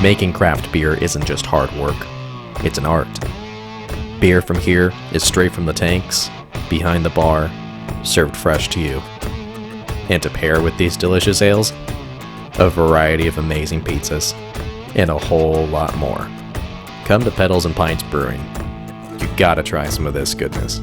Making craft beer isn't just hard work, it's an art. Beer from here is straight from the tanks, behind the bar, served fresh to you. And to pair with these delicious ales, a variety of amazing pizzas, and a whole lot more. Come to Pedals and Pints Brewing. You gotta try some of this goodness.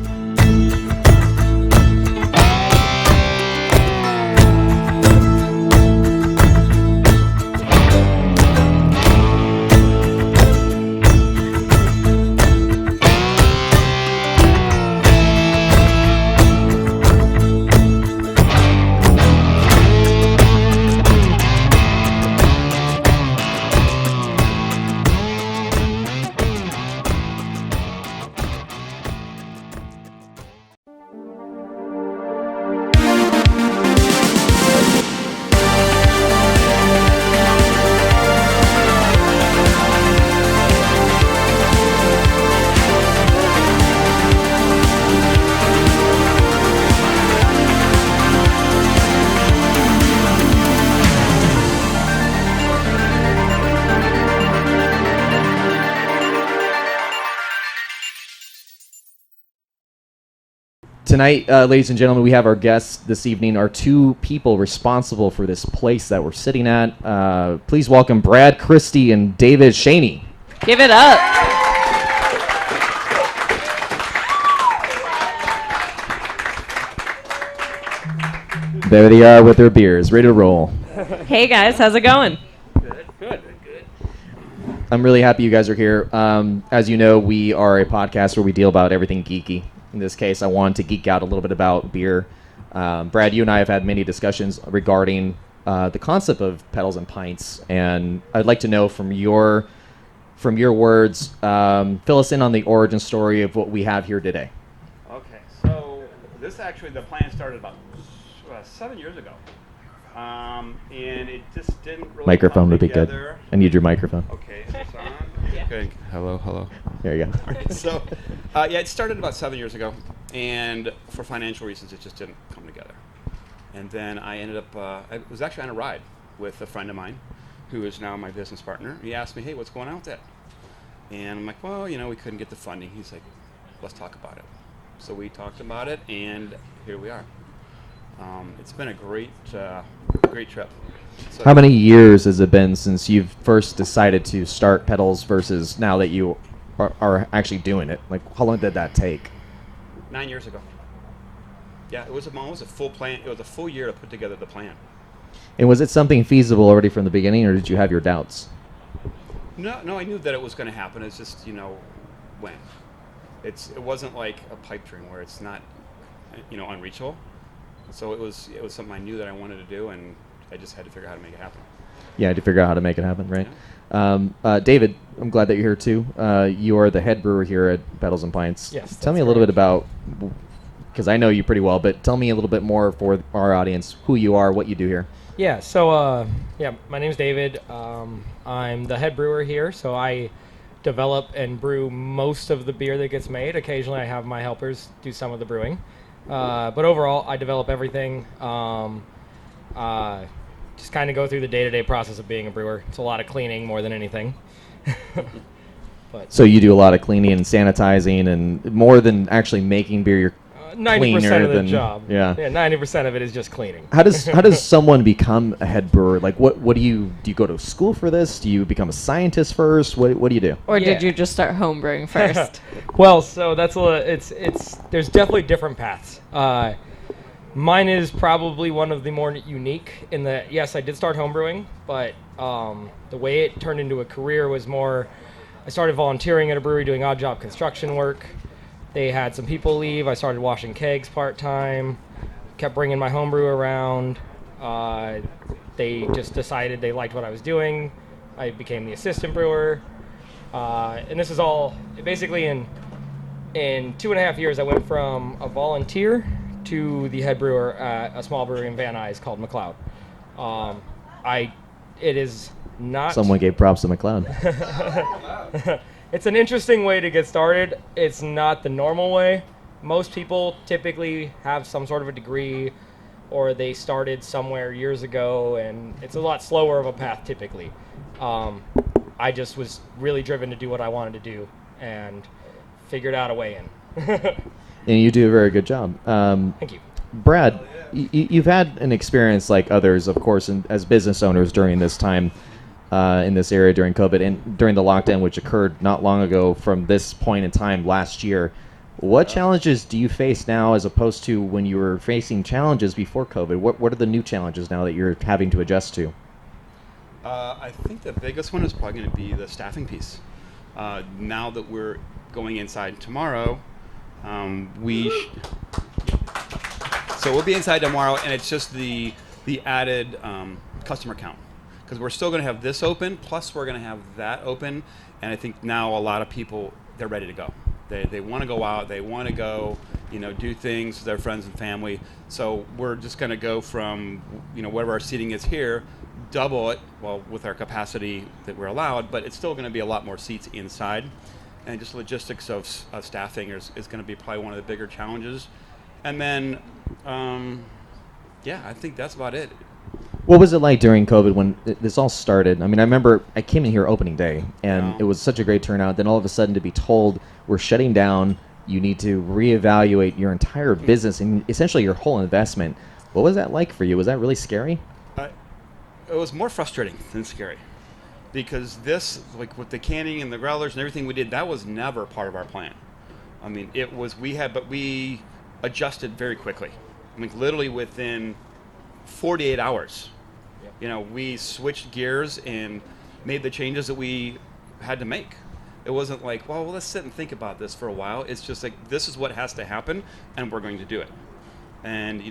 Tonight, ladies and gentlemen, we have our guests this evening, our two people responsible for this place that we're sitting at. Please welcome Brad Christie and David Shaney. Give it up. There they are with their beers, ready to roll. Hey guys, how's it going? Good. I'm really happy you guys are here. As you know, we are a podcast where we deal about everything geeky. In this case, I wanted to geek out a little bit about beer. Brad, you and I have had many discussions regarding the concept of Pedals and Pints, and I'd like to know from your words, fill us in on the origin story of what we have here today. Okay, so this actually, the plan started about 7 years ago, and it just didn't really Microphone come would be good. together. I need your microphone. Okay, is this on? Yeah. Good. Hello. There you go. So, yeah, it started about 7 years ago, and for financial reasons, it just didn't come together. And then I ended up, I was actually on a ride with a friend of mine, who is now my business partner. He asked me, hey, what's going on with that? And I'm like, well, we couldn't get the funding. He's like, let's talk about it. So we talked about it, and here we are. It's been a great trip. So How many years has it been since you've first decided to start Pedals versus now that you are actually doing it? Like, how long did that take? 9 years ago. Yeah, it was a full plan. It was a full year to put together the plan. And was it something feasible already from the beginning, or did you have your doubts? No, I knew that it was going to happen. It's just, when. It wasn't like a pipe dream where it's not, unreachable. So it was something I knew that I wanted to do, and I just had to figure out how to make it happen. Yeah, to figure out how to make it happen, right? David, I'm glad that you're here too. You are the head brewer here at Pedals and Pints. Yes. Tell me a little bit about, because I know you pretty well, but tell me a little bit more for our audience, who you are, what you do here. Yeah. So, my name's David. I'm the head brewer here, so I develop and brew most of the beer that gets made. Occasionally, I have my helpers do some of the brewing, but overall, I develop everything. Just kind of go through the day-to-day process of being a brewer. It's a lot of cleaning more than anything. So you do a lot of cleaning and sanitizing, and more than actually making beer, you're 90% of the than, job. Yeah. 90% of it is just cleaning. How does someone become a head brewer? Like, what do you go to school for this? Do you become a scientist first? What do you do? Or Yeah. did you just start homebrewing first? Well, so that's there's definitely different paths. Mine is probably one of the more unique in that, yes, I did start homebrewing, but the way it turned into a career was more, I started volunteering at a brewery doing odd job construction work. They had some people leave. I started washing kegs part-time, kept bringing my homebrew around. They just decided they liked what I was doing. I became the assistant brewer. And this is all, basically in 2.5 years, I went from a volunteer to the head brewer at a small brewery in Van Nuys called McLeod. It is not... Someone gave props to McLeod. It's an interesting way to get started. It's not the normal way. Most people typically have some sort of a degree, or they started somewhere years ago, and it's a lot slower of a path typically. I just was really driven to do what I wanted to do and figured out a way in. And you do a very good job. Thank you. Brad, you've had an experience like others, of course, as business owners during this time in this area during COVID and during the lockdown, which occurred not long ago from this point in time last year. What challenges do you face now as opposed to when you were facing challenges before COVID? What are the new challenges now that you're having to adjust to? I think the biggest one is probably going to be the staffing piece. Now that we're going inside tomorrow, so we'll be inside tomorrow, and it's just the added customer count, because we're still going to have this open, plus we're going to have that open, and I think now a lot of people, they're ready to go. They want to go out, they want to go, do things with their friends and family. So we're just going to go from, whatever our seating is here, double it, well, with our capacity that we're allowed, but it's still going to be a lot more seats inside. And just logistics of staffing is going to be probably one of the bigger challenges. And then, I think that's about it. What was it like during COVID when this all started? I mean, I remember I came in here opening day, and it was such a great turnout. Then all of a sudden to be told we're shutting down, you need to reevaluate your entire business and essentially your whole investment. What was that like for you? Was that really scary? It was more frustrating than scary, because this, like with the canning and the growlers and everything we did, that was never part of our plan. I mean, but we adjusted very quickly. I mean, literally within 48 hours. We switched gears and made the changes that we had to make. It wasn't like, well, let's sit and think about this for a while. It's just like, this is what has to happen, and we're going to do it. And,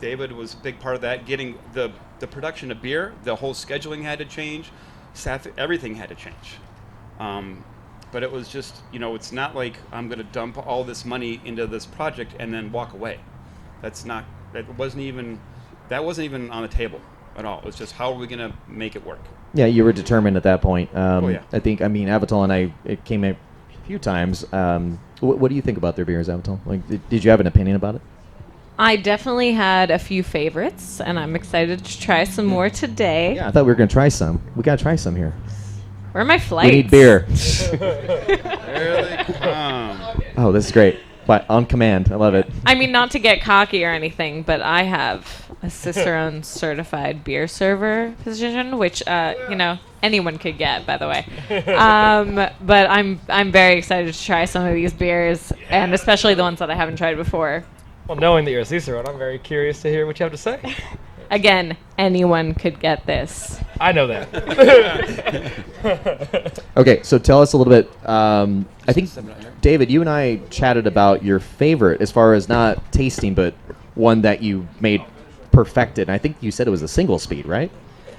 David was a big part of that, getting the production of beer. The whole scheduling had to change. Staff, everything had to change. But it was just, it's not like I'm going to dump all this money into this project and then walk away. That wasn't even on the table at all. It was just, how are we going to make it work? Yeah, you were determined at that point. Yeah. I think, Avital and it came in a few times. What do you think about their beers, Avital? Like, did you have an opinion about it? I definitely had a few favorites, and I'm excited to try some more today. Yeah, I thought we were going to try some. We got to try some here. Where are my flights? We need beer. There they come. Oh, this is great. But on command. I love it. I mean, not to get cocky or anything, but I have a Cicerone certified beer server position, which anyone could get, by the way. But I'm very excited to try some of these beers, and especially the ones that I haven't tried before. Well, knowing that you're a Cicerone, I'm very curious to hear what you have to say. Again, anyone could get this. I know that. Okay, so tell us a little bit. I think, David, you and I chatted about your favorite as far as not tasting, but one that you made perfected. And I think you said it was a single speed, right?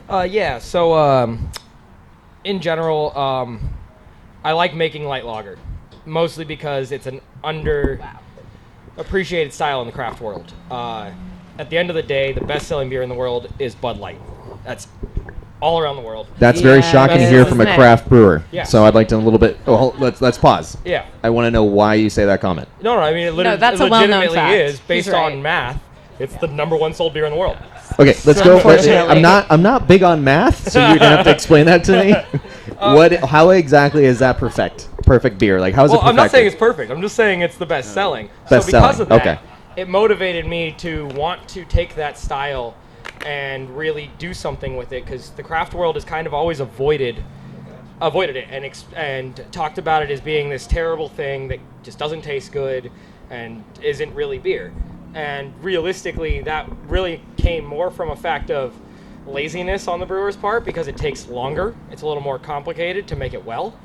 Yeah, so in general, I like making light lager, mostly because it's an underappreciated style in the craft world. At the end of the day, the best-selling beer in the world is Bud Light. That's all around the world. That's very shocking to hear from a isn't it? craft brewer. Yeah. So I'd like to a little bit. Oh, let's pause. Yeah. I want to know why you say that comment. No, I mean, it that's a well-known legitimately fact. is, based He's right. on math. It's the number one sold beer in the world. Okay, let's go. Unfortunately. I'm not big on math, so you're gonna have to explain that to me. How exactly is that perfect beer? Like, how is it perfect? I'm not saying it's perfect. I'm just saying it's the best selling. Best so because selling, of that, okay. It motivated me to want to take that style and really do something with it, because the craft world has kind of always avoided it and talked about it as being this terrible thing that just doesn't taste good and isn't really beer. And realistically, that really came more from a fact of laziness on the brewer's part, because it takes longer. It's a little more complicated to make it well.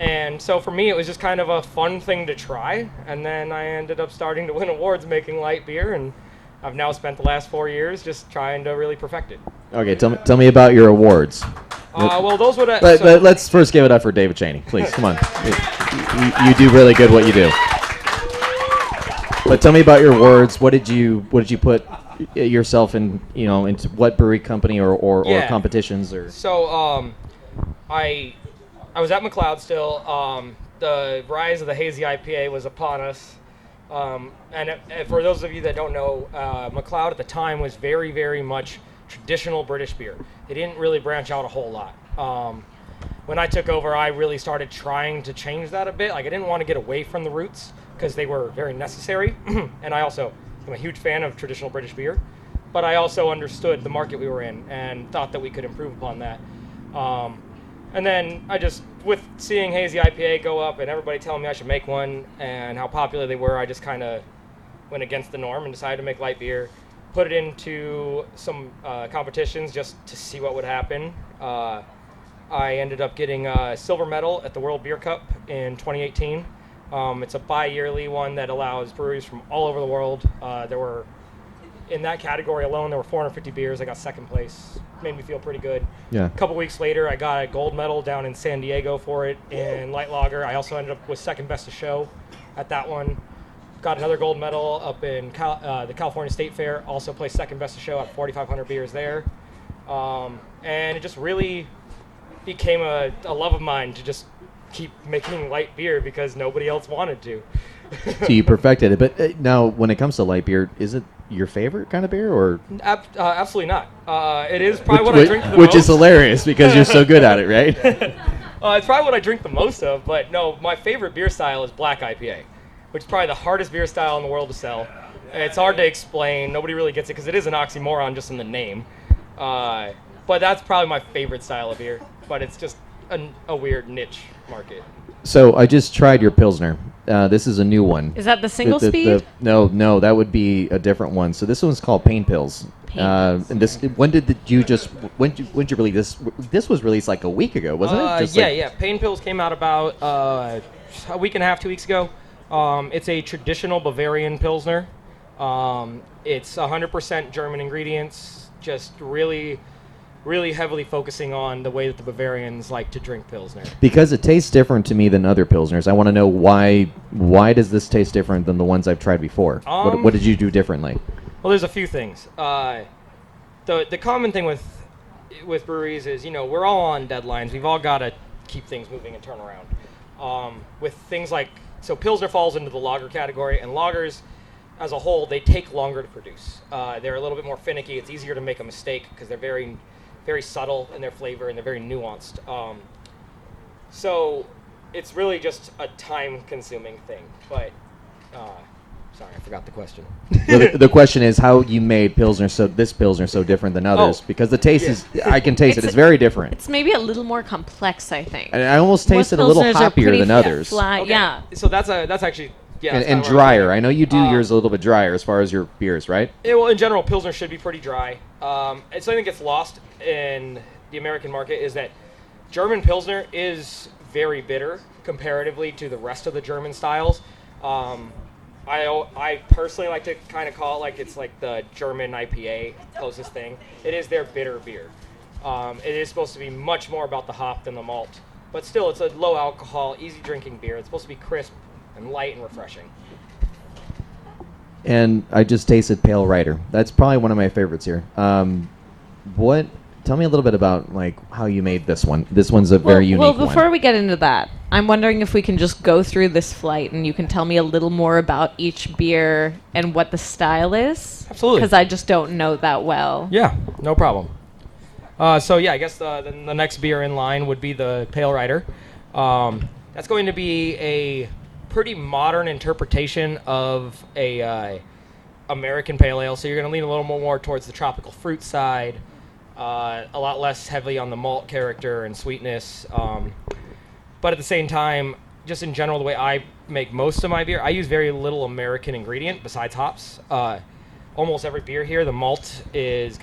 And so for me, it was just kind of a fun thing to try. And then I ended up starting to win awards making light beer, and I've now spent the last 4 years just trying to really perfect it. Okay, tell me about your awards. Well, those would. Let's first give it up for David Cheney, please. Come on, you do really good what you do. But tell me about your awards. What did you put yourself in? Into what brewery company or competitions or? So I was at McLeod still. The rise of the hazy IPA was upon us. And for those of you that don't know, McLeod at the time was very, very much traditional British beer. They didn't really branch out a whole lot. when I took over, I really started trying to change that a bit. Like I didn't want to get away from the roots because they were very necessary. And I also am a huge fan of traditional British beer, but I also understood the market we were in and thought that we could improve upon that. And then I just, with seeing Hazy IPA go up and everybody telling me I should make one and how popular they were, I just kind of went against the norm and decided to make light beer, put it into some competitions just to see what would happen. I ended up getting a silver medal at the World Beer Cup in 2018. It's a bi-yearly one that allows breweries from all over the world. There were, in that category alone, there were 450 beers. I got second place. Made me feel pretty good. Yeah. A couple weeks later, I got a gold medal down in San Diego for it in light lager. I also ended up with second best of show at that one. Got another gold medal up in the California State Fair. Also placed second best of show at 4,500 beers there. And it just really became a love of mine to just keep making light beer because nobody else wanted to. So you perfected it. But now, when it comes to light beer, is it your favorite kind of beer, or Absolutely not. It is probably what I drink the most. which is hilarious because you're so good at it, right? It's probably what I drink the most of, but no, my favorite beer style is black IPA, which is probably the hardest beer style in the world to sell. It's hard to explain. Nobody really gets it because it is an oxymoron just in the name. But that's probably my favorite style of beer, but it's just a weird niche market. So I just tried your Pilsner. This is a new one. Is that the single speed? No, that would be a different one. So this one's called Pain Pills. And this, when did you release this? This was released like a week ago, wasn't it? Yeah. Pain Pills came out about a week and a half, 2 weeks ago. It's a traditional Bavarian Pilsner. It's 100% German ingredients, just really heavily focusing on the way that the Bavarians like to drink Pilsner. Because it tastes different to me than other Pilsners. I want to know why does this taste different than the ones I've tried before? What did you do differently? Well, there's a few things. The common thing with breweries is, we're all on deadlines. We've all got to keep things moving and turn around. With things like, so Pilsner falls into the lager category, and lagers as a whole, they take longer to produce. They're a little bit more finicky. It's easier to make a mistake because they're very, very subtle in their flavor and they're very nuanced. So it's really just a time-consuming thing. But sorry, I forgot the question. The question is how you made this Pilsner so different than others, because the taste is, I can taste it. It's very different. It's maybe a little more complex, I think. And I almost taste Most it a little Pilsners are hoppier pretty than others. flat, Okay. Yeah. So that's actually, yeah. that's And kinda where I'm drier. going. I know you do yours a little bit drier as far as your beers, right? Yeah, well, in general, Pilsner should be pretty dry. It's something that gets lost in the American market is that German Pilsner is very bitter comparatively to the rest of the German styles. I personally like to kind of call it like it's like the German IPA closest thing. It is their bitter beer. It is supposed to be much more about the hop than the malt. But still, it's a low alcohol, easy drinking beer. It's supposed to be crisp and light and refreshing. And I just tasted Pale Rider. That's probably one of my favorites here. Tell me a little bit about like how you made this one. This one's a very unique one. Well, before we get into that, I'm wondering if we can just go through this flight and you can tell me a little more about each beer and what the style is. Absolutely. Because I just don't know that well. Yeah, no problem. So yeah, I guess the next beer in line would be the Pale Rider. That's going to be a pretty modern interpretation of a American Pale Ale. So you're going to lean a little more towards the tropical fruit side, a lot less heavily on the malt character and sweetness. But at the same time, just in general, the way I make most of my beer, I use very little American ingredient besides hops. Almost every beer here, the malt is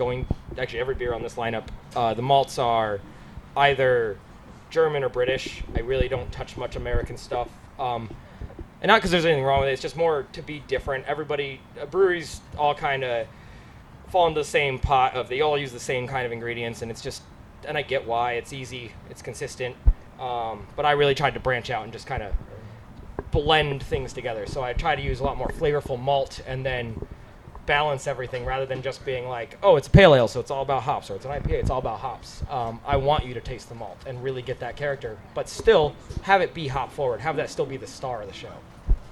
actually every beer on this lineup, the malts are either German or British. I really don't touch much American stuff. And not because there's anything wrong with it, it's just more to be different. Breweries all kind of fall into the same pot of, they all use the same kind of ingredients, and and I get why. It's easy, it's consistent. But I really tried to branch out and just kind of blend things together. So I try to use a lot more flavorful malt and then balance everything rather than just being like, oh, it's a pale ale, so it's all about hops, or it's an IPA, it's all about hops. I want you to taste the malt and really get that character, but still have it be hop forward, have that still be the star of the show.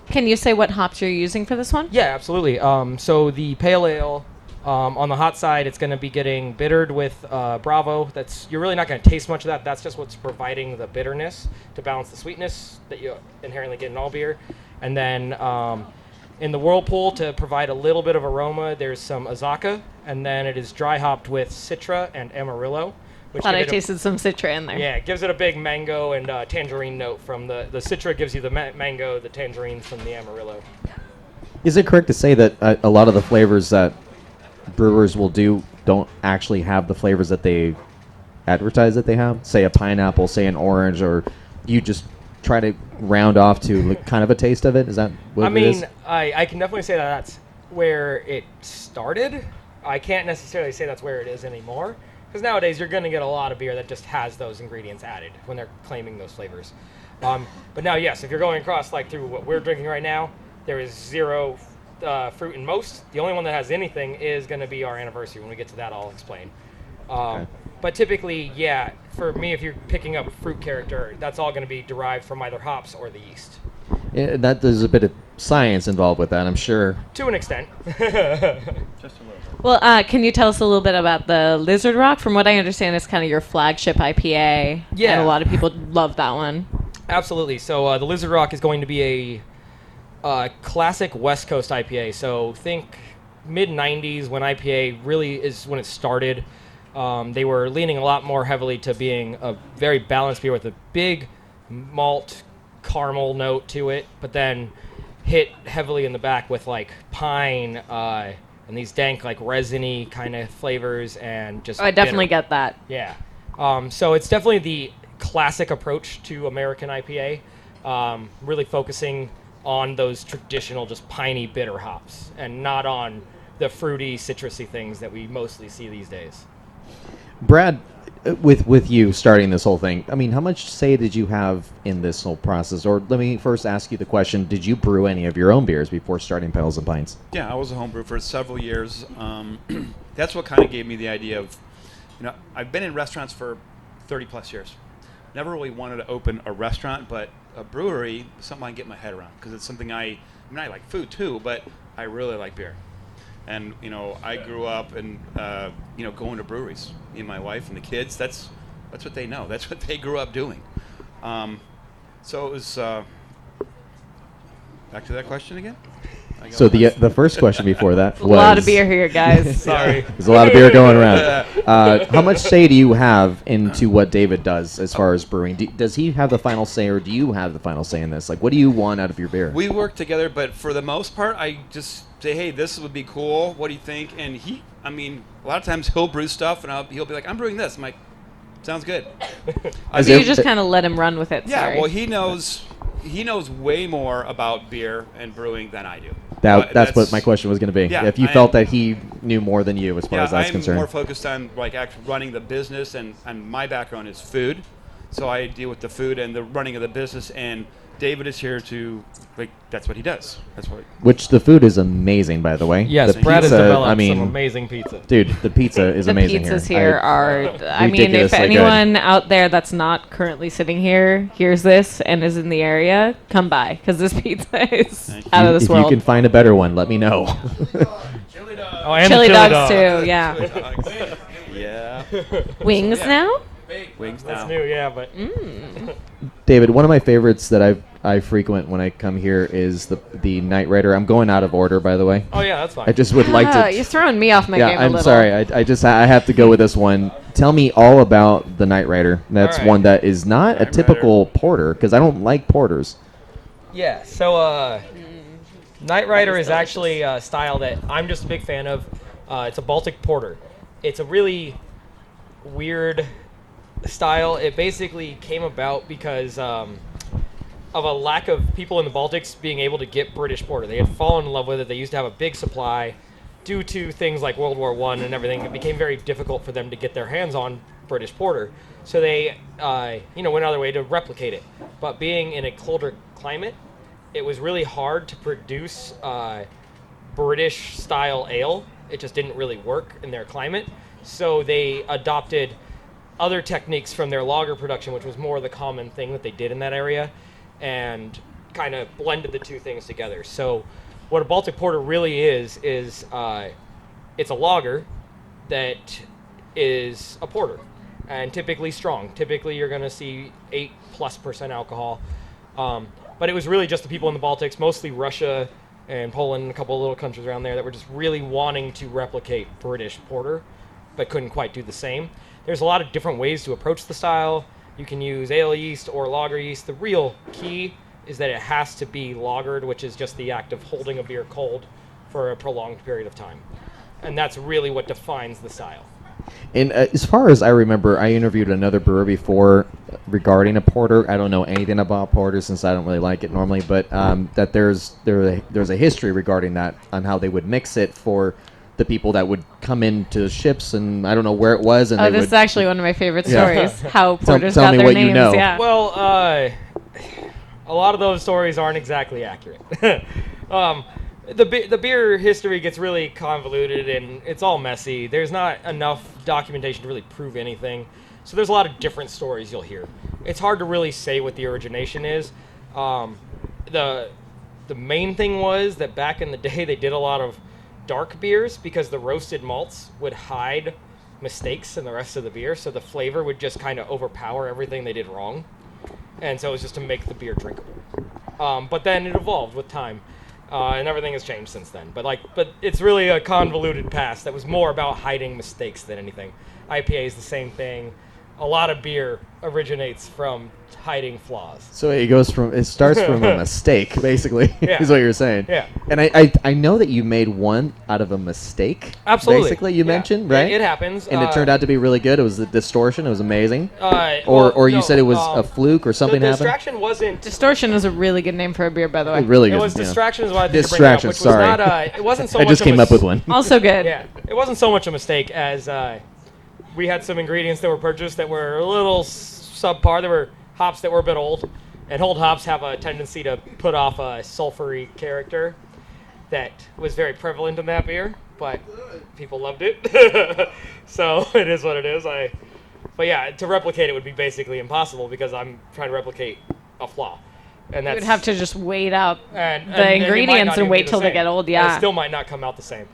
Can you say what hops you're using for this one? Yeah, absolutely. So the pale ale On the hot side, it's going to be getting bittered with Bravo. You're really not going to taste much of that. That's just what's providing the bitterness to balance the sweetness that you inherently get in all beer. And then in the Whirlpool, to provide a little bit of aroma, there's some Azacca, and then it is dry hopped with Citra and Amarillo. Which Thought I give it tasted some Citra in there. yeah, it gives it a big mango and tangerine note from the Citra gives you the mango, the tangerine from the Amarillo. Is it correct to say that a lot of the flavors that brewers will do don't actually have the flavors that they advertise that they have? Say a pineapple, say an orange, or you just try to round off to kind of a taste of it? Is that what it is? I can definitely say that that's where it started. I can't necessarily say that's where it is anymore, because nowadays you're going to get a lot of beer that just has those ingredients added when they're claiming those flavors. But now, yes, if you're going across like through what we're drinking right now, there is zero fruit in most. The only one that has anything is going to be our anniversary. When we get to that, I'll explain. Okay. But typically, yeah, for me, if you're picking up fruit character, that's all going to be derived from either hops or the yeast. Yeah, there's a bit of science involved with that, I'm sure. To an extent. Just a little bit. Well, can you tell us a little bit about the Lizard Rock? From what I understand, it's kind of your flagship IPA. Yeah. And a lot of people love that one. Absolutely. So the Lizard Rock is going to be a classic West Coast IPA. So think mid-90s when IPA really is when it started. They were leaning a lot more heavily to being a very balanced beer with a big malt caramel note to it, but then hit heavily in the back with like pine and these dank like resiny kind of flavors and just Oh, I definitely bitter. get that. Yeah. So it's definitely the classic approach to American IPA, really focusing on those traditional just piney bitter hops and not on the fruity citrusy things that we mostly see these days. Brad, with you starting this whole thing, I mean, how much say did you have in this whole process? Or let me first ask you the question, did you brew any of your own beers before starting Pedals and Pints? Yeah, I was a homebrew for several years. That's what kind of gave me the idea of, I've been in restaurants for 30 plus years. Never really wanted to open a restaurant, but a brewery is something I can get my head around because it's something I like food too, but I really like beer. And, I grew up and, going to breweries. Me and my wife and the kids, that's what they know. That's what they grew up doing. So it was, back to that question again? So the first question before that was... A lot of beer here, guys. Sorry. There's a lot of beer going around. How much say do you have into what David does as far as brewing? Does he have the final say, or do you have the final say in this? Like, what do you want out of your beer? We work together, but for the most part, I just say, hey, this would be cool. What do you think? And a lot of times he'll brew stuff, and he'll be like, I'm brewing this. I'm like, sounds good. As So you if- just kind of let him run with it. Yeah, Sorry. well, he knows way more about beer and brewing than I do. That's what my question was going to be. Yeah, if you felt that he knew more than you as far as that's I'm concerned. more focused on like actually running the business, and my background is food, so I deal with the food and the running of the business. And David is here to that's what he does. That's what. Which the food is amazing, by the way. Yes, the Brad has pizza, developed I mean, some amazing pizza. dude, the pizza is the amazing pizzas here. here are. I mean, if ridiculously anyone out there that's not currently sitting here hears this and is in the area, come by because this pizza is out of this if world. you can find a better one, let me know. Oh, and Chili the dogs dog. too, yeah. Yeah. Wings Yeah. now? Wings That's now. new, yeah, but David, one of my favorites that I frequent when I come here is the Night Rider. I'm going out of order, by the way. oh yeah, that's fine. I just would like to. You're throwing me off my Yeah, game a I'm little. sorry. I have to go with this one. Tell me all about the Night Rider. That's All right. one that is not Night a typical porter, because I don't like porters. Yeah, so Night Rider is delicious. actually a style that I'm just a big fan of. It's a Baltic porter. It's a really weird style. It basically came about because of a lack of people in the Baltics being able to get British porter. They had fallen in love with it. They used to have a big supply. Due to things like World War I and everything, it became very difficult for them to get their hands on British porter. So they, went out of their way to replicate it. But being in a colder climate, it was really hard to produce British-style ale. It just didn't really work in their climate. So they adopted other techniques from their lager production, which was more the common thing that they did in that area, and kind of blended the two things together. So what a Baltic porter really is it's a lager that is a porter, and typically strong. Typically, you're going to see 8+% alcohol. But it was really just the people in the Baltics, mostly Russia and Poland, and a couple of little countries around there that were just really wanting to replicate British porter, but couldn't quite do the same. There's a lot of different ways to approach the style. You can use ale yeast or lager yeast. The real key is that it has to be lagered, which is just the act of holding a beer cold for a prolonged period of time. And that's really what defines the style. And as far as I remember, I interviewed another brewer before regarding a porter. I don't know anything about porter since I don't really like it normally, but that there's a history regarding that on how they would mix it for the people that would come into ships, and I don't know where it was. And This is actually one of my favorite Yeah. stories. How porters tell got me their what you names. know. Yeah. Well, a lot of those stories aren't exactly accurate. The beer history gets really convoluted and it's all messy. There's not enough documentation to really prove anything. So there's a lot of different stories you'll hear. It's hard to really say what the origination is. The main thing was that back in the day they did a lot of dark beers because the roasted malts would hide mistakes in the rest of the beer, so the flavor would just kind of overpower everything they did wrong. And so it was just to make the beer drinkable. But then it evolved with time. And everything has changed since then. But it's really a convoluted past that was more about hiding mistakes than anything. IPA is the same thing. A lot of beer originates from hiding flaws. So it starts from a mistake, basically, Yeah. is what you're saying. Yeah. And I know that you made one out of a mistake. Absolutely. Basically, you Yeah. mentioned, right? It happens. And it turned out to be really good. It was the distortion. It was amazing. Well, Or you no, said it was a fluke or something the happened. distraction wasn't. Distortion is a really good name for a beer, by the way. Really It good. was yeah. distractions. What I think to bring it up, Distraction. which Sorry. was not. It wasn't so I much. just came up with one. Also good. Yeah, it wasn't so much a mistake as we had some ingredients that were purchased that were a little subpar. There were hops that were a bit old, and old hops have a tendency to put off a sulfury character that was very prevalent in that beer, but people loved it. So it is what it is. But yeah, to replicate it would be basically impossible because I'm trying to replicate a flaw. And You that's would have to just wait out and the it might ingredients not and even wait be the till they same. get old. And Yeah. it still might not come out the same.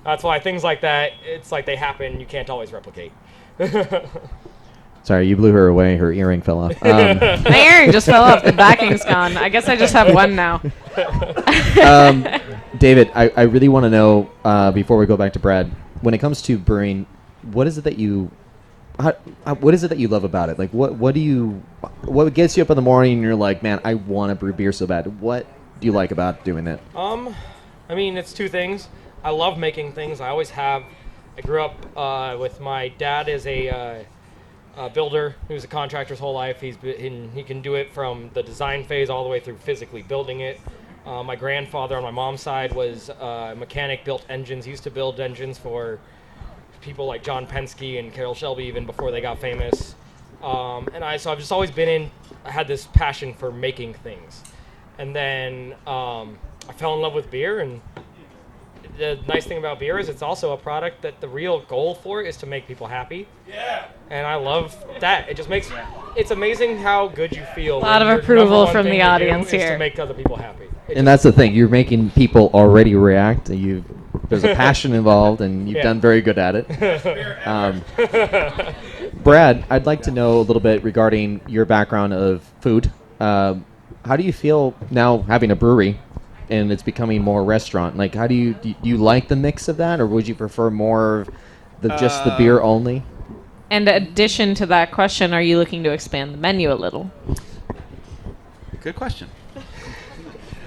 That's why things like that, it's like they happen. You can't always replicate. Sorry, you blew her away. Her earring fell off. My earring just fell off. The backing's gone. I guess I just have one now. David, I really want to know, before we go back to Brad, when it comes to brewing, what is it that you love about it? Like, what gets you up in the morning and you're like, man, I want to brew beer so bad. What do you like about doing that? I mean, it's two things. I love making things. I always have. I grew up with my dad as a builder. He was a contractor his whole life. He can do it from the design phase all the way through physically building it. My grandfather on my mom's side was a mechanic, built engines. He used to build engines for people like John Penske and Carroll Shelby even before they got famous. So I've just always I had this passion for making things. And then I fell in love with beer, and the nice thing about beer is it's also a product that the real goal for it is to make people happy. Yeah. And I love that. It just it's amazing how good you feel. A lot of when your approval number one from thing the to do audience is here. to make other people happy. And that's the thing. You're making people already react. There's a passion involved, and you've Yeah. done very good at it. Brad, I'd like to know a little bit regarding your background of food. How do you feel now having a brewery and it's becoming more restaurant? Like, how do you like the mix of that, or would you prefer more of just the beer only? And in addition to that question, are you looking to expand the menu a little? Good question.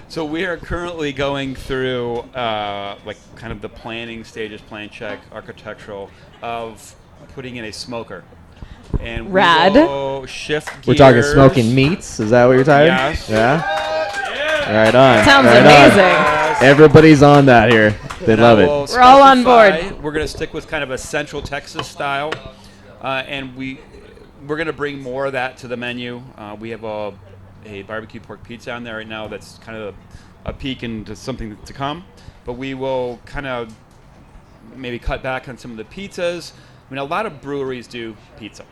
So we are currently going through kind of the planning stages, plan check, architectural, of putting in a smoker. And Rad. we will shift gears. We're talking smoking meats. Is that what you're talking? Yes. Yeah. Right on. Sounds right amazing. Yes. Everybody's on that here. They And love I it. will We're all on specify- board. We're going to stick with kind of a Central Texas style, and we're going to bring more of that to the menu. We have a barbecue pork pizza on there right now. That's kind of a peek into something to come. But we will kind of maybe cut back on some of the pizzas. I mean, a lot of breweries do pizza.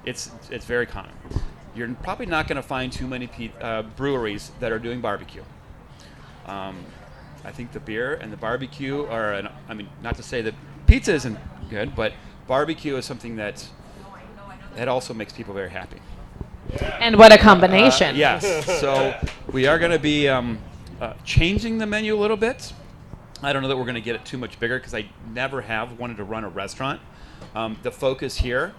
It's very common. You're probably not going to find too many breweries that are doing barbecue. I think the beer and the barbecue are, not to say that pizza isn't good, but barbecue is something that also makes people very happy. And what a combination. Yes. So we are going to be changing the menu a little bit. I don't know that we're going to get it too much bigger because I never have wanted to run a restaurant. The focus here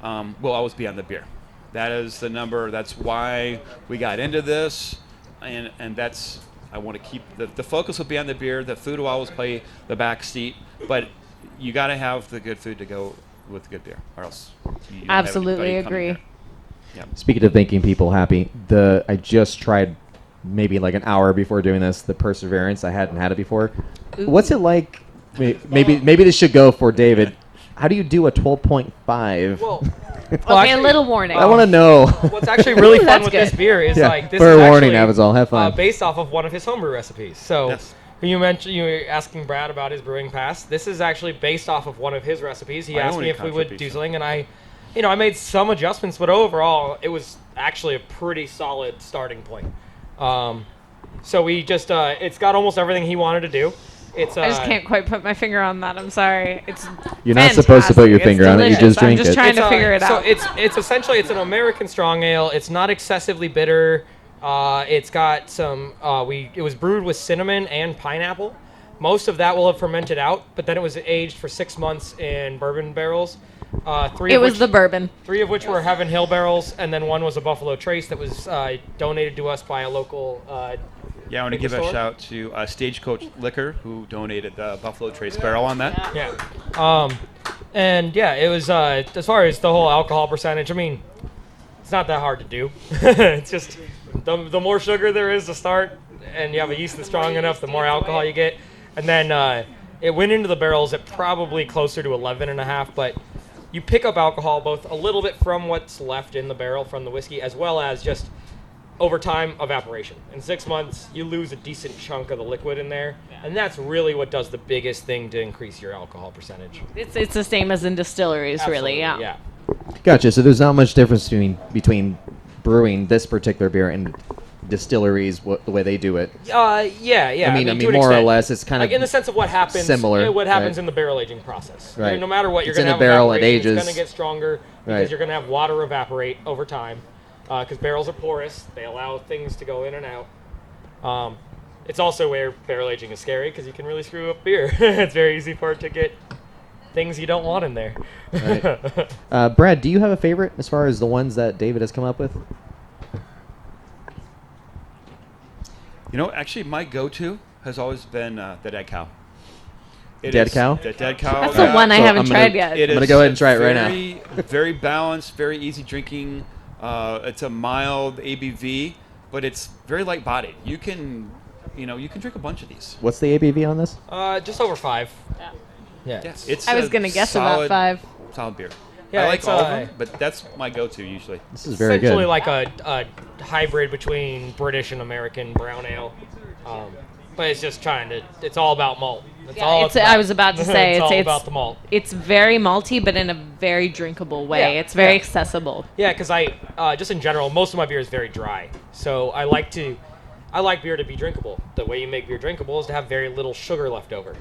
will always be on the beer. That is the number. That's why we got into this, and that's I want to keep the focus will be on the beer. The food will always play the back seat, but you got to have the good food to go with the good beer, or else you don't have Absolutely anybody coming agree. here. Speaking of making people happy, I just tried maybe like an hour before doing this, the Perseverance. I hadn't had it before. What's it like? Maybe this should go for David. How do you do a 12.5? Well, Okay, a little warning. I want to know. What's actually really Ooh, fun that's with this good. beer is Yeah, like this fair is warning, actually Avazal, have fun. based off of one of his homebrew recipes. So Yes. you mentioned you were asking Brad about his brewing past. This is actually based off of one of his recipes. He My asked only me if we would do contribution. something, and I made some adjustments, but overall it was actually a pretty solid starting point. So we just it's got almost everything he wanted to do. It's I just can't quite put my finger on that. I'm sorry. It's You're not supposed to put your fantastic. finger on it. You It's just delicious. I'm drink just it. trying to figure it out. So it's essentially it's an American strong ale. It's not excessively bitter. It's got some it was brewed with cinnamon and pineapple. Most of that will have fermented out, but then it was aged for 6 months in bourbon barrels. It was the bourbon. 3 of which were Heaven Hill barrels, and then one was a Buffalo Trace that was donated to us by a local. Yeah, I want to liquor give a store. shout to Stagecoach Liquor, who donated the Buffalo Trace barrel on that. Yeah. And yeah, it was as far as the whole alcohol percentage. I mean, it's not that hard to do. It's just the more sugar there is to start, and you have a yeast that's strong enough, the more alcohol you get. And then it went into the barrels at probably closer to 11.5, but you pick up alcohol both a little bit from what's left in the barrel from the whiskey, as well as just over time evaporation. In 6 months, you lose a decent chunk of the liquid in there, and that's really what does the biggest thing to increase your alcohol percentage. It's the same as in distilleries, really. Absolutely, Yeah. Gotcha. So there's not much difference between brewing this particular beer and distilleries, the way they do it. Yeah. I mean, to an more or extent. less, it's kind Like of in the sense of what happens, similar, what happens right? in the barrel aging process. Right. No matter what, you're It's going in to a have barrel, it evaporation. ages. It's going to get stronger because Right. you're going to have water evaporate over time because barrels are porous. They allow things to go in and out. It's also where barrel aging is scary because you can really screw up beer. It's very easy for it to get things you don't want in there. Right. Brad, do you have a favorite as far as the ones that David has come up with? You know, actually, my go-to has always been the Dead Cow. It Dead is- Cow? The Dead Cow. That's the one I So haven't I'm gonna- tried yet. It I'm gonna is go ahead and try it right now. very, very balanced, very easy drinking. It's a mild ABV, but it's very light-bodied. You can drink a bunch of these. What's the ABV on this? Just over 5. Yeah. Yes, it's I was a gonna guess about solid- 5. Solid beer. Yeah, I like it's, all of them, but that's my go-to usually. This is very essentially good. like a hybrid between British and American brown ale. But it's just it's all about malt. That's Yeah, all it's- I was about to say, it's all it's- about the malt. It's very malty, but in a very drinkable way. Yeah, It's very yeah. accessible. Yeah, because just in general, most of my beer is very dry. So I like beer to be drinkable. The way you make beer drinkable is to have very little sugar left over.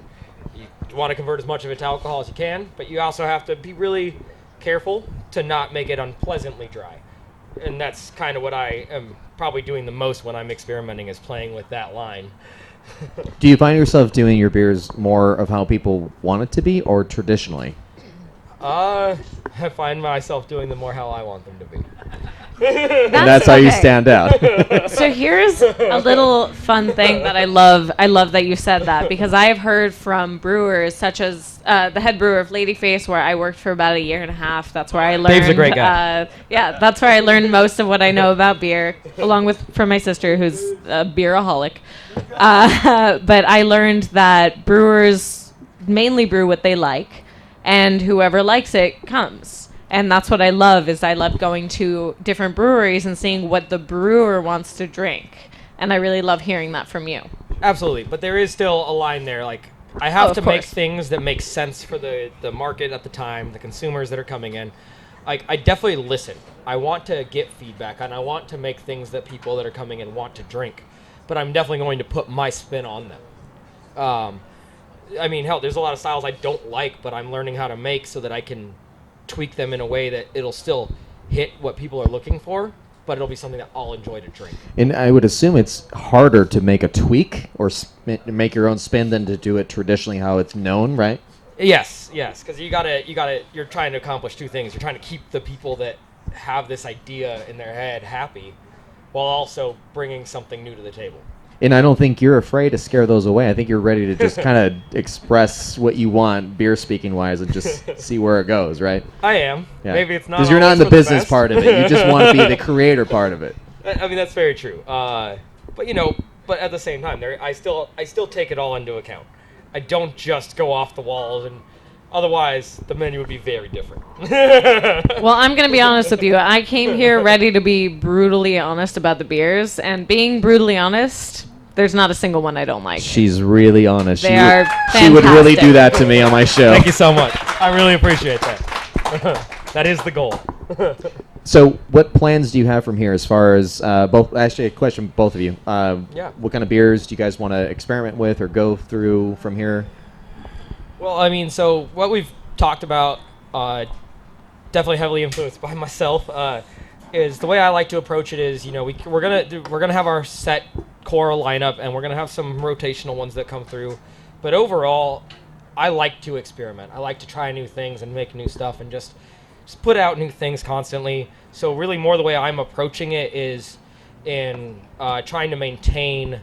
You want to convert as much of it to alcohol as you can, but you also have to be really careful to not make it unpleasantly dry. And that's kind of what I am probably doing the most when I'm experimenting, is playing with that line. Do you find yourself doing your beers more of how people want it to be, or traditionally? I find myself doing them more how I want them to be. And that's how you okay. stand out. So here's a little fun thing that I love. I love that you said that, because I have heard from brewers such as the head brewer of Ladyface, where I worked for about 1.5 years. That's where I learned. Dave's a great guy. Yeah, that's where I learned most of what I know about beer, along with from my sister, who's a beeraholic. But I learned that brewers mainly brew what they like, and whoever likes it comes. And that's what I love, is I love going to different breweries and seeing what the brewer wants to drink. And I really love hearing that from you. Absolutely, but there is still a line there. Like, I have of to make course. things that make sense for the market at the time, the consumers that are coming in. I definitely listen. I want to get feedback, and I want to make things that people that are coming in want to drink. But I'm definitely going to put my spin on them. I mean, hell, there's a lot of styles I don't like, but I'm learning how to make so that I can tweak them in a way that it'll still hit what people are looking for, but it'll be something that I'll enjoy to drink. And I would assume it's harder to make a tweak or make your own spin than to do it traditionally how it's known, right? Yes, because you're trying to accomplish two things. You're trying to keep the people that have this idea in their head happy, while also bringing something new to the table. And I don't think you're afraid to scare those away. I think you're ready to just kind of express what you want, beer speaking wise, and just see where it goes, right? I am. Yeah. Maybe it's not because you're not in the always for business best. part of it. You just want to be the creator part of it. I mean, that's very true. But at the same time, I still take it all into account. I don't just go off the walls, and otherwise the menu would be very different. Well, I'm going to be honest with you. I came here ready to be brutally honest about the beers, and being brutally honest, there's not a single one I don't like. She's really honest. They are She would really fantastic. do that to me on my show. Thank you so much. I really appreciate that. That is the goal. So, what plans do you have from here as far as both? Actually, a question, for both of you. Yeah. What kind of beers do you guys want to experiment with or go through from here? Well, I mean, so what we've talked about, definitely heavily influenced by myself, is the way I like to approach it is, we're gonna have our set core lineup, and we're gonna have some rotational ones that come through. But overall, I like to experiment. I like to try new things and make new stuff, and just put out new things constantly. So really, more the way I'm approaching it is in trying to maintain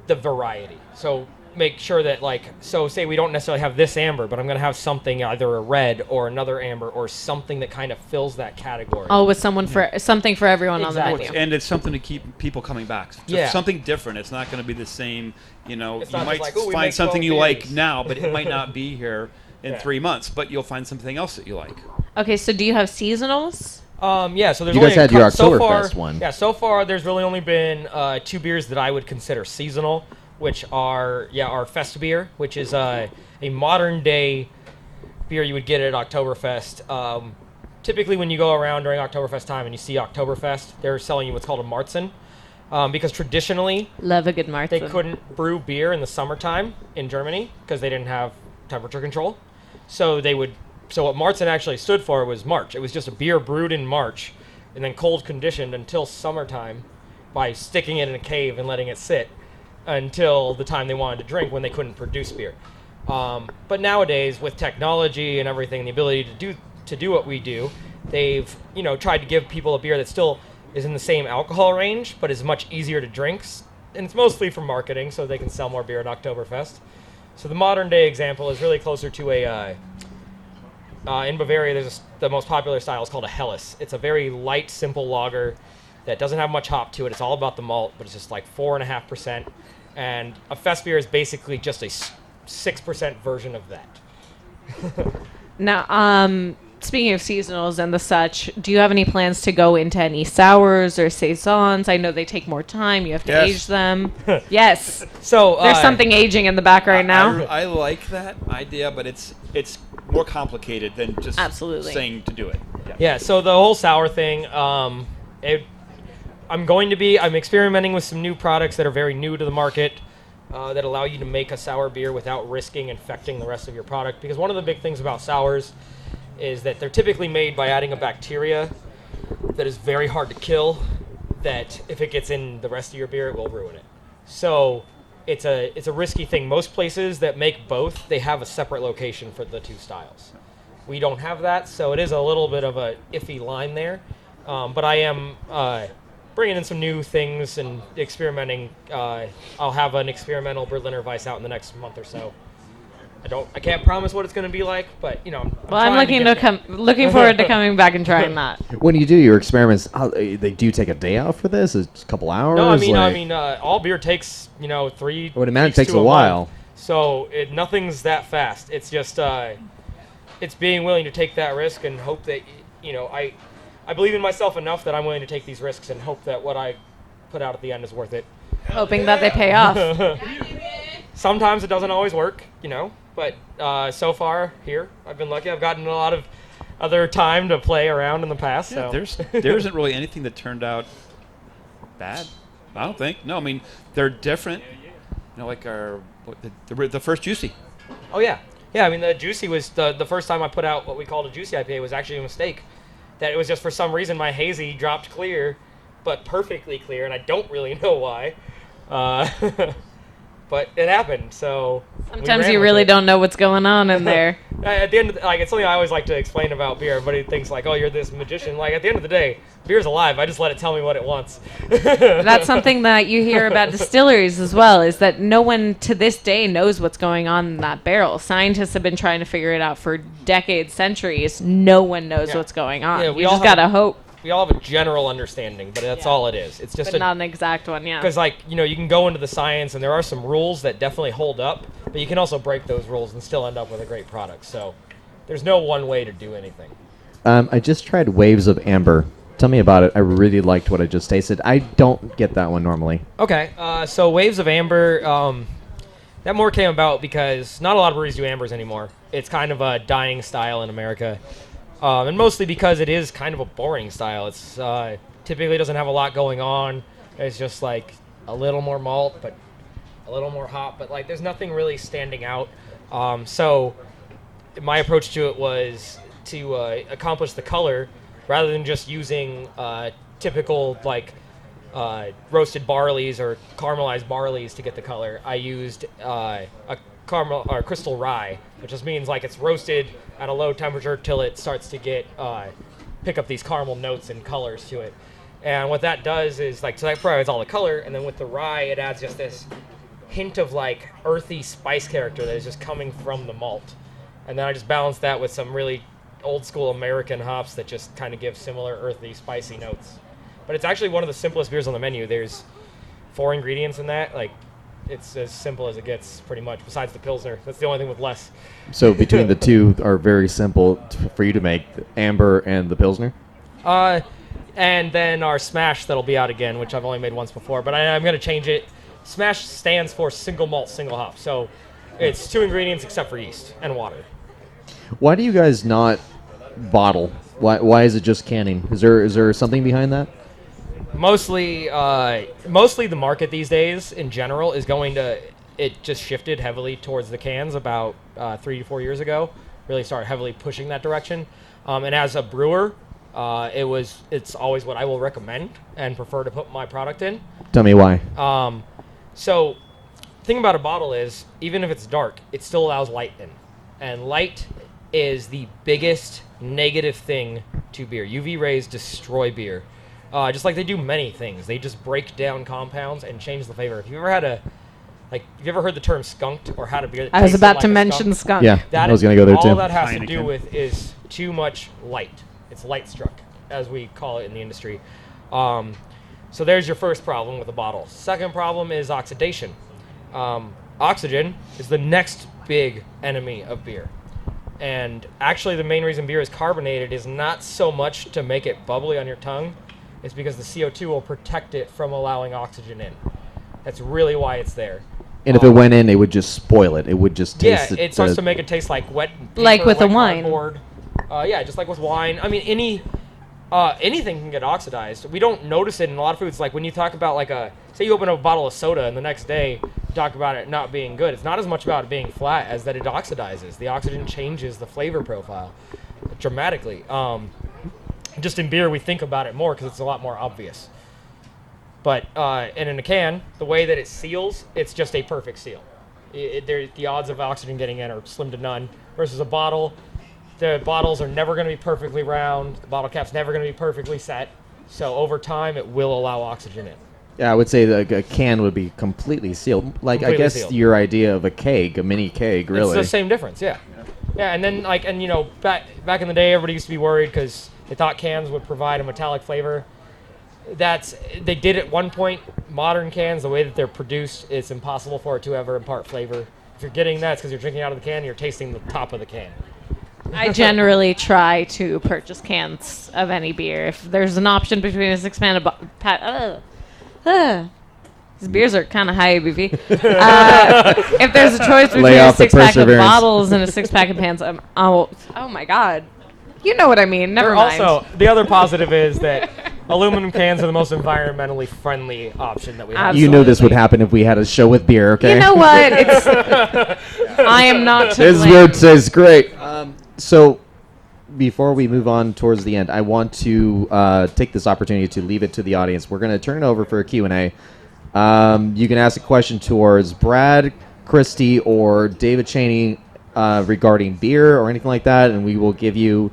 the variety. So make sure that, say we don't necessarily have this amber, but I'm going to have something, either a red or another amber or something that kind of fills that category. Oh, with something for everyone Exactly. on the menu. And it's something to keep people coming back. Just Yeah. something different. It's not going to be the same. You It's you not might just like, "Oh, we find make something 12 you like beers." now, but it might not be here in Yeah. 3 months. But you'll find something else that you like. Okay, so do you have seasonals? Yeah, so there's You only guys had your so far, Oktoberfest one. Yeah, so far there's really only been 2 beers that I would consider seasonal, which are our Fest beer, which is a modern day beer you would get at Oktoberfest. Typically, when you go around during Oktoberfest time and you see Oktoberfest, they're selling you what's called a Marzen, because traditionally Love a good they Marzen. couldn't brew beer in the summertime in Germany because they didn't have temperature control. So what Marzen actually stood for was March. It was just a beer brewed in March and then cold conditioned until summertime by sticking it in a cave and letting it sit until the time they wanted to drink, when they couldn't produce beer. But nowadays, with technology and everything, the ability to do what we do, they've tried to give people a beer that still is in the same alcohol range, but is much easier to drink. And it's mostly for marketing, so they can sell more beer at Oktoberfest. So the modern day example is really closer to in Bavaria, the most popular style is called a Helles. It's a very light, simple lager that doesn't have much hop to it. It's all about the malt, but it's just like 4.5%. And a Fest beer is basically just a 6% version of that. Now, speaking of seasonals and the such, do you have any plans to go into any sours or saisons? I know they take more time. You have to Yes. age them. Yes. So There's something aging in the back right now. I like that idea, but it's more complicated than just Absolutely. saying to do it. Yeah, so the whole sour thing, I'm experimenting with some new products that are very new to the market, that allow you to make a sour beer without risking infecting the rest of your product. Because one of the big things about sours is that they're typically made by adding a bacteria that is very hard to kill, that if it gets in the rest of your beer, it will ruin it. So it's a risky thing. Most places that make both, they have a separate location for the two styles. We don't have that, so it is a little bit of a iffy line there. But I am bringing in some new things and experimenting. I'll have an experimental Berliner Weiss out in the next month or so. I can't promise what it's going to be like, but I'm Looking forward to coming back and trying that. When you do your experiments, they do take a day out for this? It's a couple hours? No, I mean, all beer takes 3. I would imagine it weeks takes to a while. month. So nothing's that fast. It's just it's being willing to take that risk and hope that I believe in myself enough that I'm willing to take these risks and hope that what I put out at the end is worth it. Hoping that they pay off. Sometimes it doesn't always work, but so far here I've been lucky. I've gotten a lot of other time to play around in the past. Yeah, So there isn't really anything that turned out bad. I don't think. No, I mean they're different. Like our the first Juicy. Oh yeah, yeah. I mean, the Juicy was the first time I put out what we called a Juicy IPA was actually a mistake. That it was just for some reason my hazy dropped clear, but perfectly clear, and I don't really know why. But it happened. So Sometimes you really don't know what's going on in there. At the end, it's something I always like to explain about beer. Everybody thinks like, oh, you're this magician. Like at the end of the day, beer's alive. I just let it tell me what it wants. That's something that you hear about distilleries as well, is that no one to this day knows what's going on in that barrel. Scientists have been trying to figure it out for decades, centuries. No one knows what's going on. Yeah, we you all just gotta hope. We all have a general understanding, but that's all it is. It's just But not an exact one, yeah. because you can go into the science and there are some rules that definitely hold up, but you can also break those rules and still end up with a great product. So there's no one way to do anything. I just tried Waves of Amber. Tell me about it. I really liked what I just tasted. I don't get that one normally. Okay, so Waves of Amber, that more came about because not a lot of breweries do ambers anymore. It's kind of a dying style in America. And mostly because it is kind of a boring style. It's typically doesn't have a lot going on. It's just like a little more malt, but a little more hop. But like, there's nothing really standing out. So my approach to it was to accomplish the color rather than just using typical like roasted barleys or caramelized barleys to get the color. I used a caramel or crystal rye, which just means like it's roasted at a low temperature till it starts to get pick up these caramel notes and colors to it. And what that does is like, so that provides all the color, and then with the rye it adds just this hint of like earthy spice character that is just coming from the malt. And then I just balance that with some really old school American hops that just kind of give similar earthy spicy notes. But it's actually one of the simplest beers on the menu. There's 4 ingredients in that. Like, it's as simple as it gets, pretty much, besides the Pilsner. That's the only thing with less. So between the two are very simple for you to make, the Amber and the Pilsner? And then our Smash that'll be out again, which I've only made once before, but I'm going to change it. Smash stands for single malt, single hop. So it's 2 ingredients except for yeast and water. Why do you guys not bottle? Why is it just canning? Is there something behind that? Mostly the market these days in general is going to. It just shifted heavily towards the cans about 3 to 4 years ago. Really started heavily pushing that direction. And as a brewer, it's always what I will recommend and prefer to put my product in. Tell me why. So, the thing about a bottle is, even if it's dark, it still allows light in, and light is the biggest negative thing to beer. UV rays destroy beer. Just like they do many things. They just break down compounds and change the flavor. If you ever heard the term skunked or had a beer that I was tasted about like to a mention skunk? skunk. Yeah, That I was is- going to go there all too. that has to Heineken. do with is too much light. It's light struck, as we call it in the industry. So there's your first problem with a bottle. Second problem is oxidation. Oxygen is the next big enemy of beer. And actually the main reason beer is carbonated is not so much to make it bubbly on your tongue. It's because the CO2 will protect it from allowing oxygen in. That's really why it's there. And if it went in, it would just spoil it. It would just taste Yeah, it starts to make it taste like wet paper, Like with a wine. cardboard. Yeah, just like with wine. I mean, anything can get oxidized. We don't notice it in a lot of foods. Like when you talk about like say you open a bottle of soda and the next day you talk about it not being good. It's not as much about it being flat as that it oxidizes. The oxygen changes the flavor profile dramatically. Just in beer, we think about it more because it's a lot more obvious. But and in a can, the way that it seals, it's just a perfect seal. The odds of oxygen getting in are slim to none. Versus a bottle, the bottles are never going to be perfectly round. The bottle cap's never going to be perfectly set. So over time, it will allow oxygen in. Yeah, I would say a can would be completely sealed. Like, I Completely guess sealed. your idea of a keg, a mini keg, really. It's the same difference, yeah. Yeah, and then back in the day, everybody used to be worried because they thought cans would provide a metallic flavor. They did at one point. Modern cans, the way that they're produced, it's impossible for it to ever impart flavor. If you're getting that, it's because you're drinking out of the can and you're tasting the top of the can. I generally try to purchase cans of any beer. If there's an option between a 6-pack these beers are kind of high ABV. If there's a choice between Lay a off the 6-pack of perseverance. bottles and a 6-pack of cans, oh my god. You know what I mean. Never mind. Also, the other positive is that aluminum cans are the most environmentally friendly option that we have. You know this would Absolutely. happen if we had a show with beer, okay? You know what? It's I am not to This blame. road says great. So, before we move on towards the end, I want to take this opportunity to leave it to the audience. We're going to turn it over for a Q&A. You can ask a question towards Brad, Christy, or David Cheney regarding beer or anything like that, and we will give you.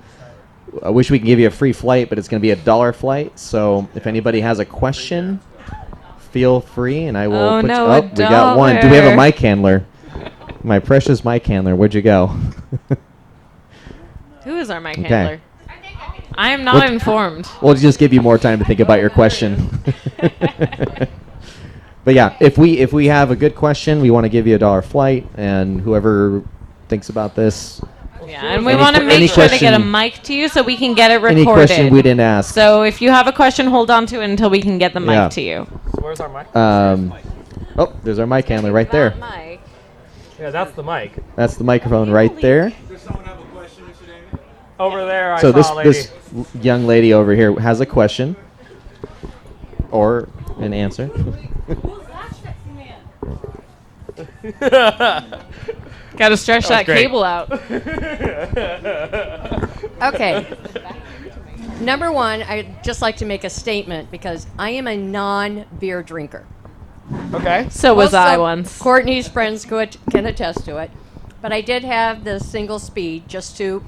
I wish we could give you a free flight, but it's going to be a $1 flight. So, if anybody has a question, feel free, and I will. Oh, put no, you, a we got one. Do we have a $1? mic handler? My precious mic handler, where'd you go? Who is our mic Okay. handler? I am not What- informed. We'll just give you more time to think about your question. But yeah, if we have a good question, we want to give you a $1 flight, and whoever thinks about this, Yeah, and we Any want to que- make any sure to get a question- mic to you so we can get it recorded. any question we didn't ask. So if you have a question, hold on to it until we can get the mic Yeah. to you. So where's our mic? Oh, there's our mic handler right there. That mic. Yeah, that's the mic. That's the microphone right there. Does someone have a question, Mr. David? Over there, I So saw a lady. this young lady over here has a question or an answer. Got to stretch that great. cable out. Okay. Number one, I'd just like to make a statement because I am a non-beer drinker. Okay. So was Most I of once. Courtney's friends can attest to it. But I did have the single speed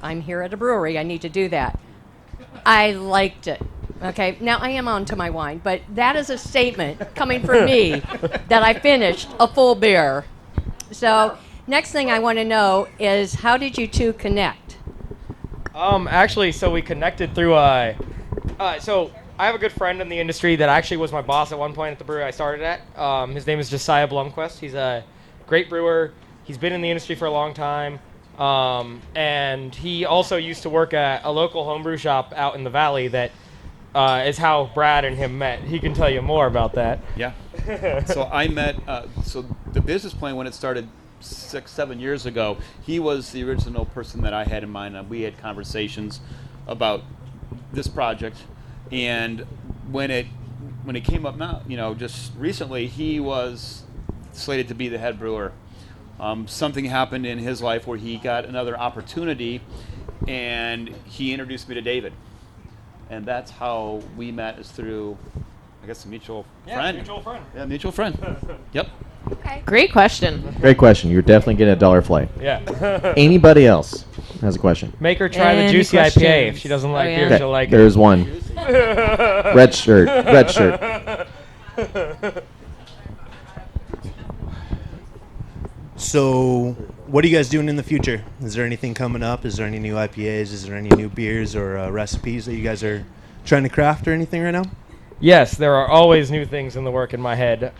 I'm here at a brewery. I need to do that. I liked it. Okay, now I am on to my wine, but that is a statement coming from me that I finished a full beer. So, next thing I want to know is how did you two connect? Actually, so we connected through so I have a good friend in the industry that actually was my boss at one point at the brewery I started at. His name is Josiah Blomquist. He's a great brewer. He's been in the industry for a long time. And he also used to work at a local homebrew shop out in the valley that is how Brad and him met. He can tell you more about that. Yeah. So I met, so the business plan when it started 6-7 years ago, he was the original person that I had in mind. And we had conversations about this project. And when it came up now, just recently, he was slated to be the head brewer. Something happened in his life where he got another opportunity, and he introduced me to David. And that's how we met, is through, I guess, a mutual friend. Mutual friend. Yeah, mutual friend. Yep. Okay. Great question. Great question. You're definitely getting a $1 flight. Yeah. Anybody else has a question? Make her try the Any juicy IPA. If questions? she doesn't Oh, like yeah. beer, Okay, she'll like there's one. Red shirt. Red shirt. So, what are you guys doing in the future? Is there anything coming up? Is there any new IPAs? Is there any new beers or recipes that you guys are trying to craft or anything right now? Yes, there are always new things in the work in my head.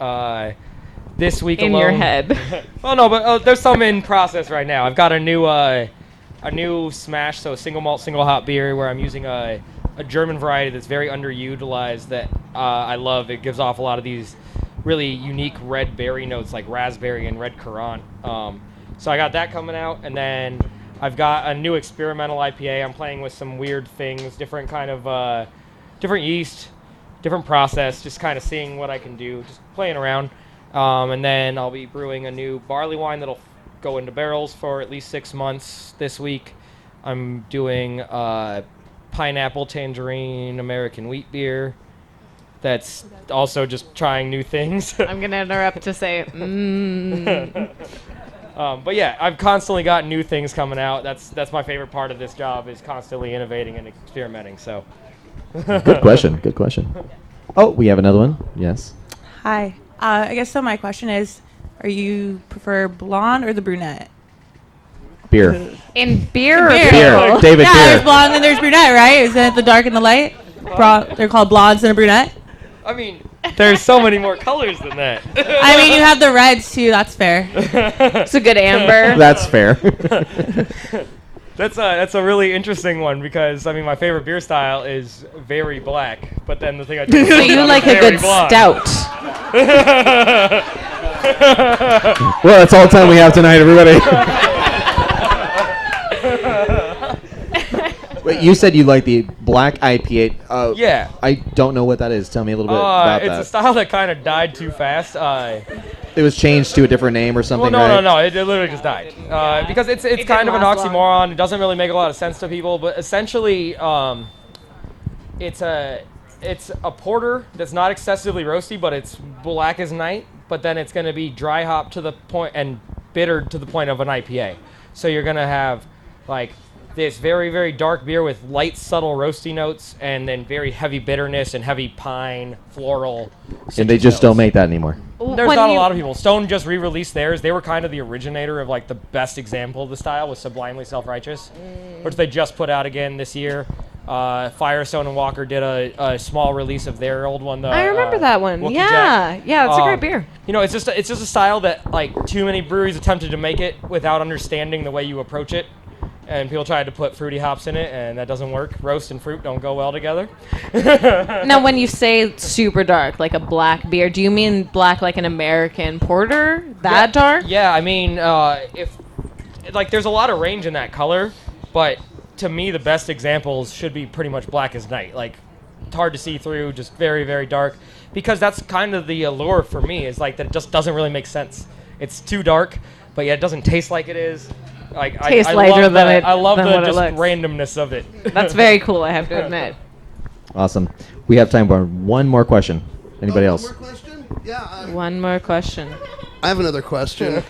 This week In alone. your head. Oh no, but there's some in process right now. I've got a new smash, so single malt, single hop beer where I'm using a German variety that's very underutilized that I love. It gives off a lot of these really unique red berry notes like raspberry and red currant. So I got that coming out, and then I've got a new experimental IPA. I'm playing with some weird things, different kind of different yeast, different process, just kind of seeing what I can do, just playing around. And then I'll be brewing a new barley wine that'll go into barrels for at least 6 months this week. I'm doing pineapple tangerine American wheat beer. That's also just trying new things. I'm going to interrupt to say, But yeah, I've constantly got new things coming out. That's my favorite part of this job, is constantly innovating and experimenting. So. Good question. Good question. Oh, we have another one. Yes. Hi. I guess so. My question is, are you prefer blonde or the brunette? Beer. in beer or Beer. Beer. people? David, Yeah, beer. there's blonde and there's brunette, right? Isn't it the dark and the light? They're called blondes and a brunette. I mean, there's so many more colors than that. I mean, you have the reds too. That's fair. It's a good amber. That's fair. That's a really interesting one because I mean my favorite beer style is very black, but then the thing I do So you like a good stout. Well, that's all the time we have tonight, everybody. Wait, you said you like the black IPA. Yeah. I don't know what that is. Tell me a little bit about It's that. a style that kind of died too fast. It was changed to a different name or something, Well, no, right? It literally just died. Because it's kind of an last long. oxymoron. It doesn't really make a lot of sense to people. But essentially, it's a porter that's not excessively roasty, but it's black as night. But then it's going to be dry hop to the point and bitter to the point of an IPA. So you're going to have like this very, very dark beer with light, subtle roasty notes, and then very heavy bitterness and heavy pine, floral. And they citrus just don't notes. make that anymore. There's not a lot of people. Stone just re-released theirs. They were kind of the originator of like the best example of the style with Sublimely Self-Righteous, which they just put out again this year. Firestone and Walker did a small release of their old one. I remember that one. Wookiee Yeah, Jack. yeah, it's a great beer. You know, it's just a style that like too many breweries attempted to make it without understanding the way you approach it. And people tried to put fruity hops in it, and that doesn't work. Roast and fruit don't go well together. Now, when you say super dark, like a black beer, do you mean black like an American porter? That dark? Yeah, I mean, if like there's a lot of range in that color, but to me the best examples should be pretty much black as night. Like it's hard to see through, just very, very dark, because that's kind of the allure for me. Is like that it just doesn't really make sense. It's too dark, but yet it doesn't taste like it is. Like Tastes I lighter love than the, it- I love than the what it just looks. randomness of it. That's very cool, I have to admit. Awesome. We have time for one more question. Anybody else? One more question? Yeah, One more question. I have another question.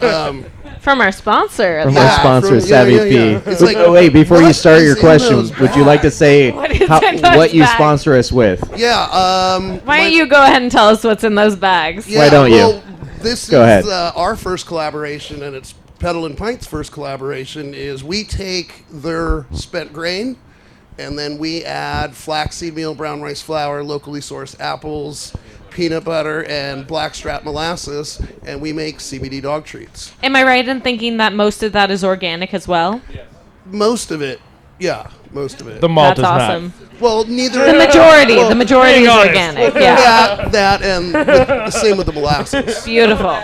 From our sponsor. From Yeah, our sponsor, from- Savvy yeah, yeah. P. It's like, Wait, before you what start your is in question, those would you like to say What is in those what you bags? sponsor us with? yeah. Why don't you go ahead and tell us what's in those bags? Yeah, Why don't you? well, This Go is ahead. our first collaboration, and it's Pedal and Pint's first collaboration. Is we take their spent grain, and then we add flaxseed meal, brown rice flour, locally sourced apples, peanut butter, and blackstrap molasses, and we make CBD dog treats. Am I right in thinking that most of that is organic as well? Most of it, yeah, most of it. The malt That's is awesome. well, neither The majority, well, the majority is being honest. organic. Yeah. that and the same with the molasses. Beautiful.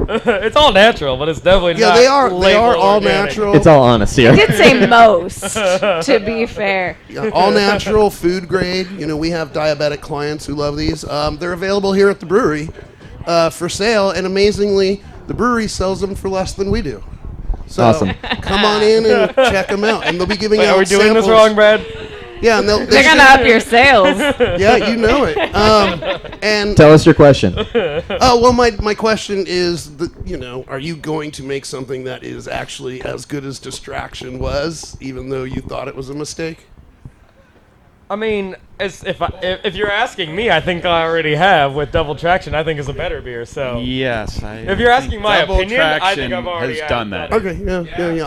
It's all natural, but it's definitely Yeah, not. they are labeled all organic. natural. It's all honest here. I did say most, to be fair. Yeah, all natural, food grade. You know, we have diabetic clients who love these. They're available here at the brewery for sale, and amazingly, the brewery sells them for less than we do. So Awesome. come on in and check them out, and they'll be giving Wait, out are we doing samples. this wrong, Brad? Yeah, and They're going to up your sales. Yeah, you know it. And Tell us your question. oh well, my question is, are you going to make something that is actually as good as Distraction was, even though you thought it was a mistake? I mean, if you're asking me, I think I already have with Double Traction. I think is a better beer. So Yes. if you're asking my Double opinion, I think Traction I've already has done that. Okay, yeah.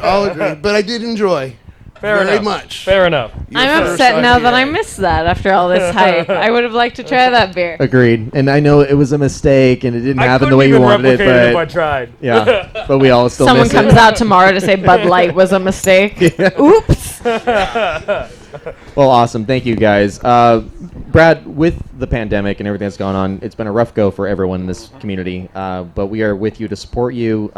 I'll agree. But I did enjoy Fair very enough. much. Fair enough. your I'm first upset now that I IPA. missed that after all this hype. I would have liked to try that beer. Agreed. And I know it was a mistake and it didn't I happen couldn't the way you even wanted it, replicate if I but tried. yeah. But we all still Someone miss comes it. out tomorrow to say Bud Light was a mistake. Oops. Well, awesome. Thank you, guys. Brad, with the pandemic and everything that's gone on, it's been a rough go for everyone in this community. But we are with you to support you.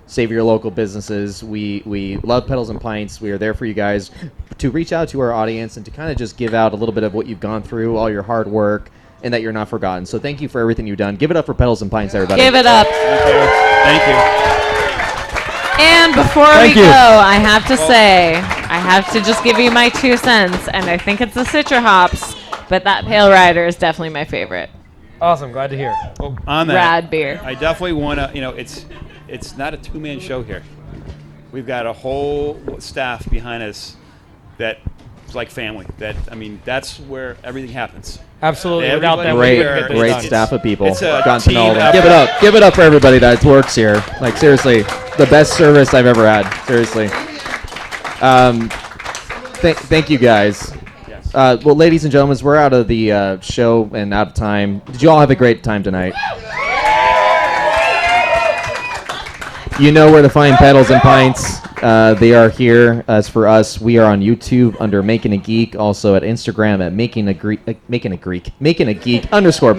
Save your local businesses. We love Pedals and Pints. We are there for you guys to reach out to our audience and to kind of just give out a little bit of what you've gone through, all your hard work, and that you're not forgotten. So thank you for everything you've done. Give it up for Pedals and Pints, everybody. Give it up. Thank you. And before Thank we you. go, I have to say, I have to just give you my 2 cents, and I think it's the Citra hops, but that Pale Rider is definitely my favorite. Awesome. Glad to hear. Well, on that, Rad beer. I definitely want to, it's not a two-man show here. We've got a whole staff behind us that is like family. That's where everything happens. Absolutely. Without them, Everybody we Great, wouldn't get this great done. staff of people. It's a Gotten to know team them. effort. Give it up for everybody that works here. Like seriously, the best service I've ever had. Seriously. Thank you guys. Yes. Well, ladies and gentlemen, we're out of the show and out of time. Did you all have a great time tonight? You know where to find Pedals and Pints. They are here. As for us, we are on YouTube under Making a Geek. Also at Instagram at Making a Geek _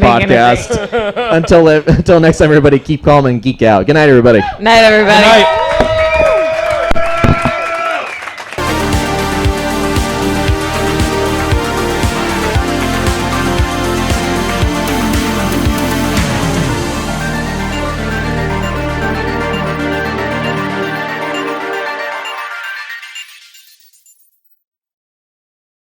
podcast. Until next time, everybody, keep calm and geek out. Good night, everybody. Night, everybody. Good night.